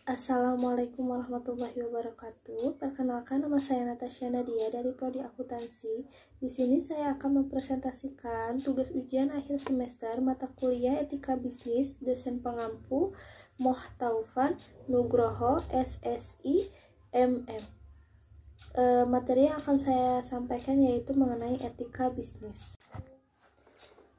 Assalamualaikum warahmatullahi wabarakatuh. Perkenalkan, nama saya Natasha Nadia dari Prodi Akuntansi. Di sini saya akan mempresentasikan tugas ujian akhir semester mata kuliah Etika Bisnis dosen pengampu Moh Taufan Nugroho SSI MM. Materi yang akan saya sampaikan yaitu mengenai etika bisnis.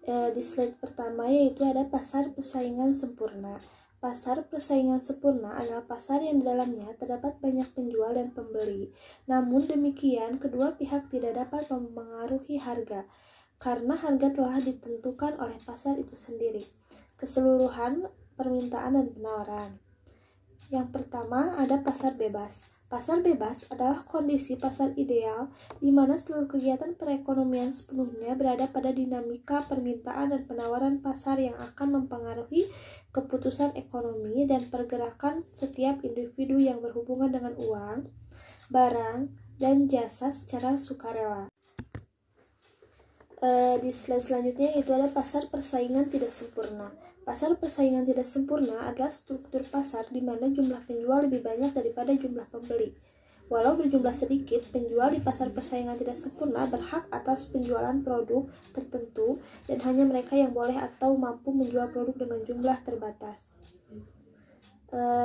Di slide pertama yaitu ada pasar persaingan sempurna. Pasar persaingan sempurna adalah pasar yang di dalamnya terdapat banyak penjual dan pembeli. Namun demikian, kedua pihak tidak dapat mempengaruhi harga, karena harga telah ditentukan oleh pasar itu sendiri. Keseluruhan permintaan dan penawaran. Yang pertama ada pasar bebas. Pasar bebas adalah kondisi pasar ideal di mana seluruh kegiatan perekonomian sepenuhnya berada pada dinamika permintaan dan penawaran pasar yang akan mempengaruhi keputusan ekonomi dan pergerakan setiap individu yang berhubungan dengan uang, barang, dan jasa secara sukarela. Di slide selanjutnya itu ada pasar persaingan tidak sempurna. Pasar persaingan tidak sempurna adalah struktur pasar di mana jumlah penjual lebih banyak daripada jumlah pembeli. Walau berjumlah sedikit, penjual di pasar persaingan tidak sempurna berhak atas penjualan produk tertentu dan hanya mereka yang boleh atau mampu menjual produk dengan jumlah terbatas.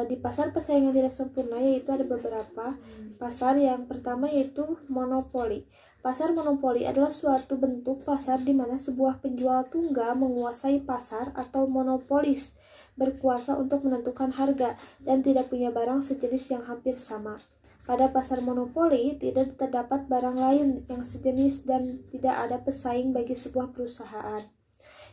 Di pasar persaingan tidak sempurna yaitu ada beberapa pasar. Yang pertama yaitu monopoli. Pasar monopoli adalah suatu bentuk pasar di mana sebuah penjual tunggal menguasai pasar atau monopolis, berkuasa untuk menentukan harga dan tidak punya barang sejenis yang hampir sama. Pada pasar monopoli tidak terdapat barang lain yang sejenis dan tidak ada pesaing bagi sebuah perusahaan.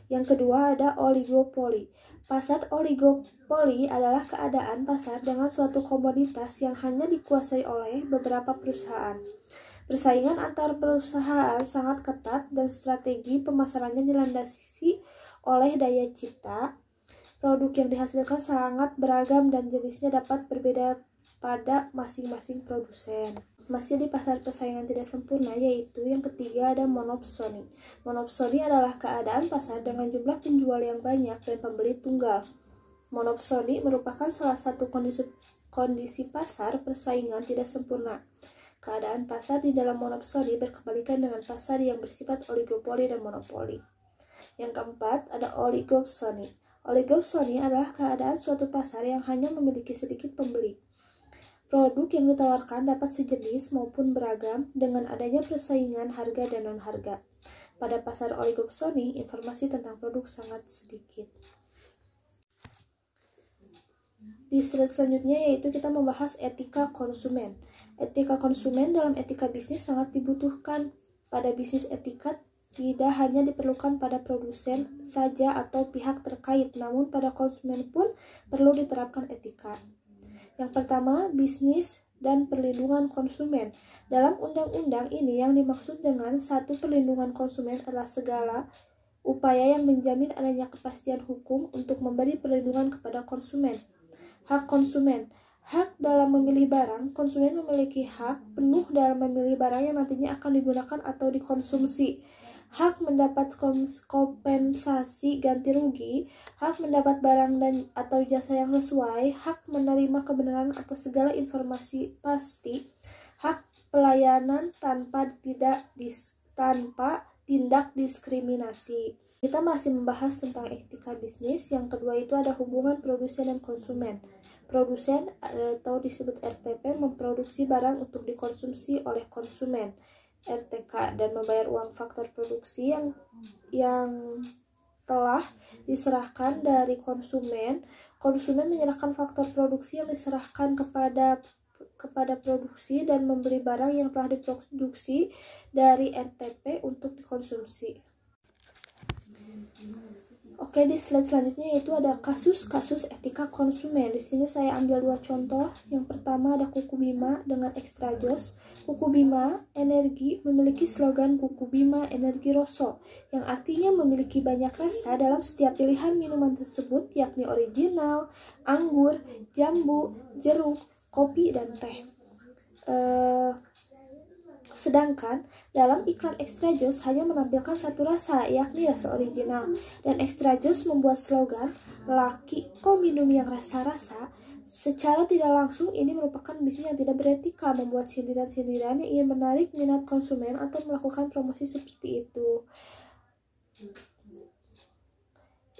Yang kedua ada oligopoli. Pasar oligopoli adalah keadaan pasar dengan suatu komoditas yang hanya dikuasai oleh beberapa perusahaan. Persaingan antar perusahaan sangat ketat dan strategi pemasarannya dilandasi oleh daya cipta. Produk yang dihasilkan sangat beragam dan jenisnya dapat berbeda pada masing-masing produsen. Masih di pasar persaingan tidak sempurna yaitu yang ketiga ada monopsoni. Monopsoni adalah keadaan pasar dengan jumlah penjual yang banyak dan pembeli tunggal. Monopsoni merupakan salah satu kondisi pasar persaingan tidak sempurna. Keadaan pasar di dalam monopsoni berkebalikan dengan pasar yang bersifat oligopoli dan monopoli. Yang keempat ada oligopsoni. Oligopsoni adalah keadaan suatu pasar yang hanya memiliki sedikit pembeli. Produk yang ditawarkan dapat sejenis maupun beragam dengan adanya persaingan harga dan non-harga. Pada pasar oligopsoni, informasi tentang produk sangat sedikit. Di slide selanjutnya yaitu kita membahas etika konsumen. Etika konsumen dalam etika bisnis sangat dibutuhkan. Pada bisnis etika tidak hanya diperlukan pada produsen saja atau pihak terkait, namun pada konsumen pun perlu diterapkan etika. Yang pertama, bisnis dan perlindungan konsumen. Dalam undang-undang ini yang dimaksud dengan satu perlindungan konsumen adalah segala upaya yang menjamin adanya kepastian hukum untuk memberi perlindungan kepada konsumen. Hak konsumen. Hak dalam memilih barang. Konsumen memiliki hak penuh dalam memilih barang yang nantinya akan digunakan atau dikonsumsi. Hak mendapat kompensasi ganti rugi, hak mendapat barang dan atau jasa yang sesuai, hak menerima kebenaran atas segala informasi pasti, hak pelayanan tanpa tindak diskriminasi. Kita masih membahas tentang etika bisnis. Yang kedua itu ada hubungan produsen dan konsumen. Produsen atau disebut RTP memproduksi barang untuk dikonsumsi oleh konsumen. RTK dan membayar uang faktor produksi yang telah diserahkan dari konsumen. Konsumen menyerahkan faktor produksi yang diserahkan kepada produksi dan membeli barang yang telah diproduksi dari RTP untuk dikonsumsi. Oke, di slide selanjutnya yaitu ada kasus-kasus etika konsumen. Di sini saya ambil dua contoh. Yang pertama ada Kuku Bima dengan Extra Joss. Kuku Bima Energi memiliki slogan Kuku Bima Energi Rosso, yang artinya memiliki banyak rasa dalam setiap pilihan minuman tersebut, yakni original, anggur, jambu, jeruk, kopi, dan teh. Sedangkan dalam iklan Extra Joss hanya menampilkan satu rasa, yakni rasa original. Dan Extra Joss membuat slogan, "Laki kok minum yang rasa-rasa?" Secara tidak langsung, ini merupakan bisnis yang tidak beretika, membuat sindiran-sindiran yang ingin menarik minat konsumen atau melakukan promosi seperti itu.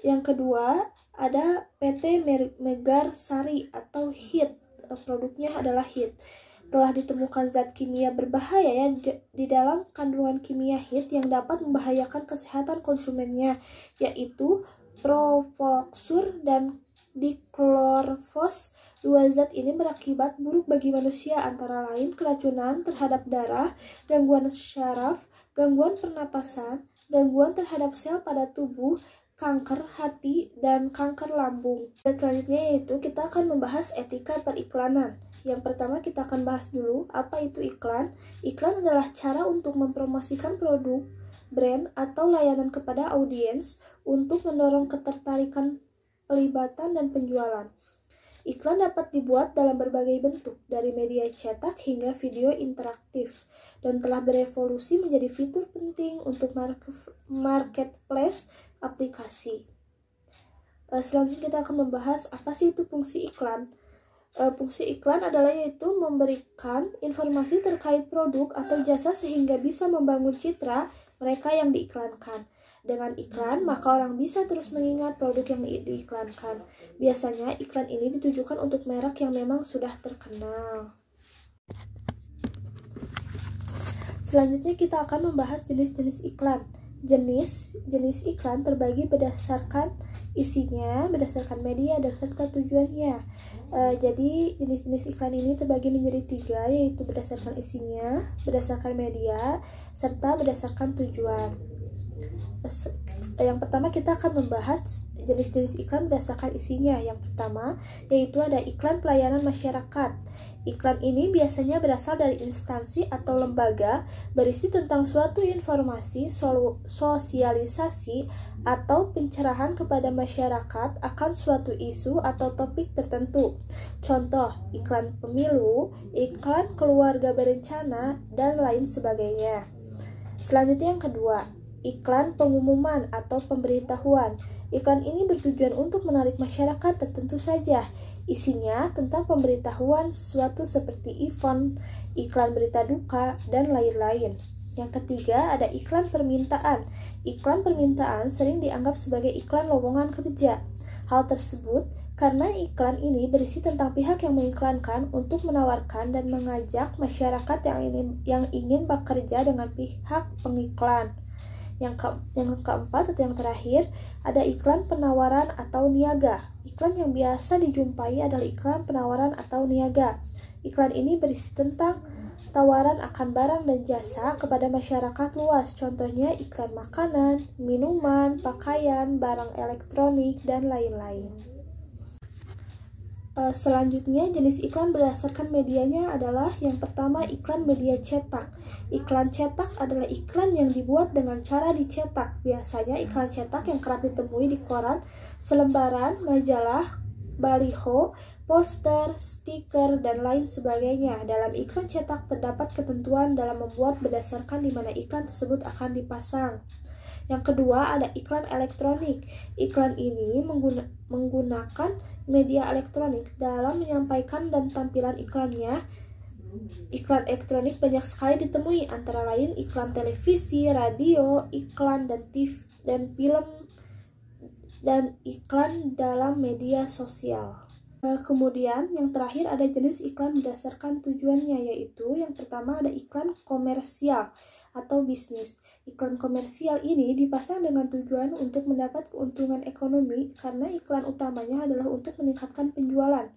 Yang kedua, ada PT Megarsari atau HIT. Produknya adalah HIT. Telah ditemukan zat kimia berbahaya di dalam kandungan kimia HIT yang dapat membahayakan kesehatan konsumennya, yaitu Provoxur dan diklorvos. Dua zat ini berakibat buruk bagi manusia, antara lain keracunan terhadap darah, gangguan syaraf, gangguan pernapasan, gangguan terhadap sel pada tubuh, kanker hati, dan kanker lambung. Dan selanjutnya yaitu kita akan membahas etika periklanan. Yang pertama kita akan bahas dulu apa itu iklan. Iklan adalah cara untuk mempromosikan produk, brand, atau layanan kepada audiens untuk mendorong ketertarikan, pelibatan, dan penjualan. Iklan dapat dibuat dalam berbagai bentuk, dari media cetak hingga video interaktif, dan telah berevolusi menjadi fitur penting untuk marketplace aplikasi. Selanjutnya kita akan membahas apa sih itu fungsi iklan. Fungsi iklan adalah yaitu memberikan informasi terkait produk atau jasa sehingga bisa membangun citra mereka yang diiklankan. Dengan iklan, maka orang bisa terus mengingat produk yang diiklankan. Biasanya iklan ini ditujukan untuk merek yang memang sudah terkenal. Selanjutnya kita akan membahas jenis-jenis iklan. Jenis iklan terbagi berdasarkan isinya, berdasarkan media, dan serta tujuannya. Jadi jenis-jenis iklan ini terbagi menjadi 3, yaitu berdasarkan isinya, berdasarkan media, serta berdasarkan tujuan. Yang pertama kita akan membahas jenis-jenis iklan berdasarkan isinya. Yang pertama yaitu ada iklan pelayanan masyarakat. Iklan ini biasanya berasal dari instansi atau lembaga berisi tentang suatu informasi, sosialisasi, atau pencerahan kepada masyarakat akan suatu isu atau topik tertentu. Contoh, iklan pemilu, iklan keluarga berencana, dan lain sebagainya. Selanjutnya yang kedua, iklan pengumuman atau pemberitahuan. Iklan ini bertujuan untuk menarik masyarakat tertentu saja. Isinya tentang pemberitahuan sesuatu seperti event, iklan berita duka, dan lain-lain. Yang ketiga ada iklan permintaan. Iklan permintaan sering dianggap sebagai iklan lowongan kerja. Hal tersebut karena iklan ini berisi tentang pihak yang mengiklankan untuk menawarkan dan mengajak masyarakat yang ingin bekerja dengan pihak pengiklan. Yang keempat atau yang terakhir ada iklan penawaran atau niaga. Iklan yang biasa dijumpai adalah iklan penawaran atau niaga. Iklan ini berisi tentang tawaran akan barang dan jasa kepada masyarakat luas. Contohnya iklan makanan, minuman, pakaian, barang elektronik, dan lain-lain. Selanjutnya jenis iklan berdasarkan medianya adalah yang pertama iklan media cetak. Iklan cetak adalah iklan yang dibuat dengan cara dicetak. Biasanya iklan cetak yang kerap ditemui di koran, selembaran, majalah, baliho, poster, stiker, dan lain sebagainya. Dalam iklan cetak terdapat ketentuan dalam membuat berdasarkan di mana iklan tersebut akan dipasang. Yang kedua ada iklan elektronik. Iklan ini menggunakan media elektronik dalam menyampaikan dan tampilan iklannya. Iklan elektronik banyak sekali ditemui, antara lain iklan televisi, radio, iklan dan TV dan film, dan iklan dalam media sosial. Kemudian yang terakhir ada jenis iklan berdasarkan tujuannya, yaitu yang pertama ada iklan komersial atau bisnis. Iklan komersial ini dipasang dengan tujuan untuk mendapat keuntungan ekonomi karena iklan utamanya adalah untuk meningkatkan penjualan.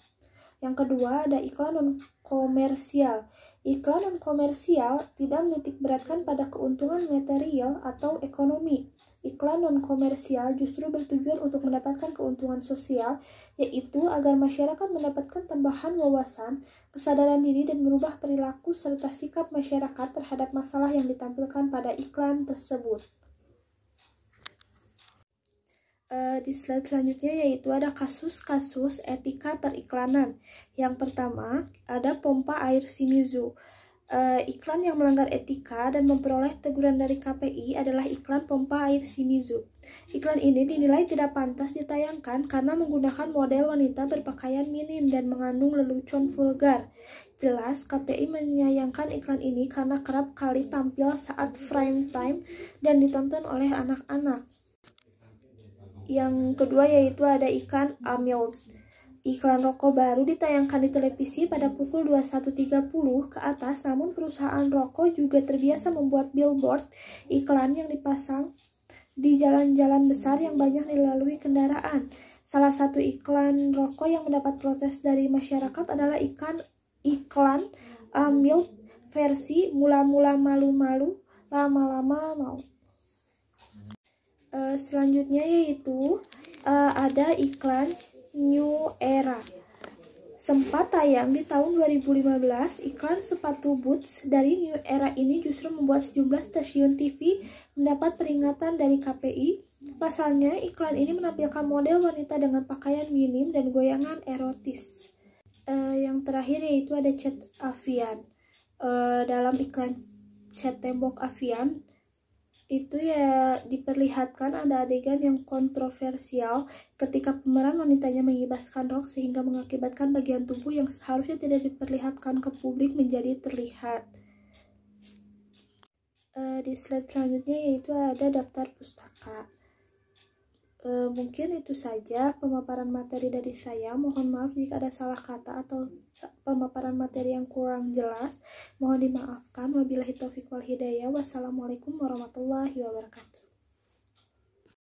Yang kedua ada iklan non-komersial. Iklan non-komersial tidak menitikberatkan pada keuntungan material atau ekonomi. Iklan non-komersial justru bertujuan untuk mendapatkan keuntungan sosial, yaitu agar masyarakat mendapatkan tambahan wawasan, kesadaran diri, dan merubah perilaku serta sikap masyarakat terhadap masalah yang ditampilkan pada iklan tersebut. Di slide selanjutnya yaitu ada kasus-kasus etika periklanan. Yang pertama ada pompa air Shimizu. Iklan yang melanggar etika dan memperoleh teguran dari KPI adalah iklan pompa air Shimizu. Iklan ini dinilai tidak pantas ditayangkan karena menggunakan model wanita berpakaian minim dan mengandung lelucon vulgar. Jelas, KPI menyayangkan iklan ini karena kerap kali tampil saat prime time dan ditonton oleh anak-anak. Yang kedua yaitu ada iklan Amil. Iklan rokok baru ditayangkan di televisi pada pukul 21.30 ke atas, namun perusahaan rokok juga terbiasa membuat billboard iklan yang dipasang di jalan-jalan besar yang banyak dilalui kendaraan. Salah satu iklan rokok yang mendapat protes dari masyarakat adalah iklan Amil versi mula-mula malu-malu, lama-lama mau. Selanjutnya yaitu ada iklan New Era. Sempat tayang di tahun 2015, iklan sepatu boots dari New Era ini justru membuat sejumlah stasiun TV mendapat peringatan dari KPI. Pasalnya, iklan ini menampilkan model wanita dengan pakaian minim dan goyangan erotis. Yang terakhir yaitu ada cat Avian. Dalam iklan cat tembok Avian, itu ya diperlihatkan ada adegan yang kontroversial ketika pemeran wanitanya mengibaskan rok sehingga mengakibatkan bagian tubuh yang seharusnya tidak diperlihatkan ke publik menjadi terlihat. Di slide selanjutnya yaitu ada daftar pustaka. Mungkin itu saja pemaparan materi dari saya. Mohon maaf jika ada salah kata atau pemaparan materi yang kurang jelas. Mohon dimaafkan. Wabillahi taufiq wal hidayah. Wassalamualaikum warahmatullahi wabarakatuh.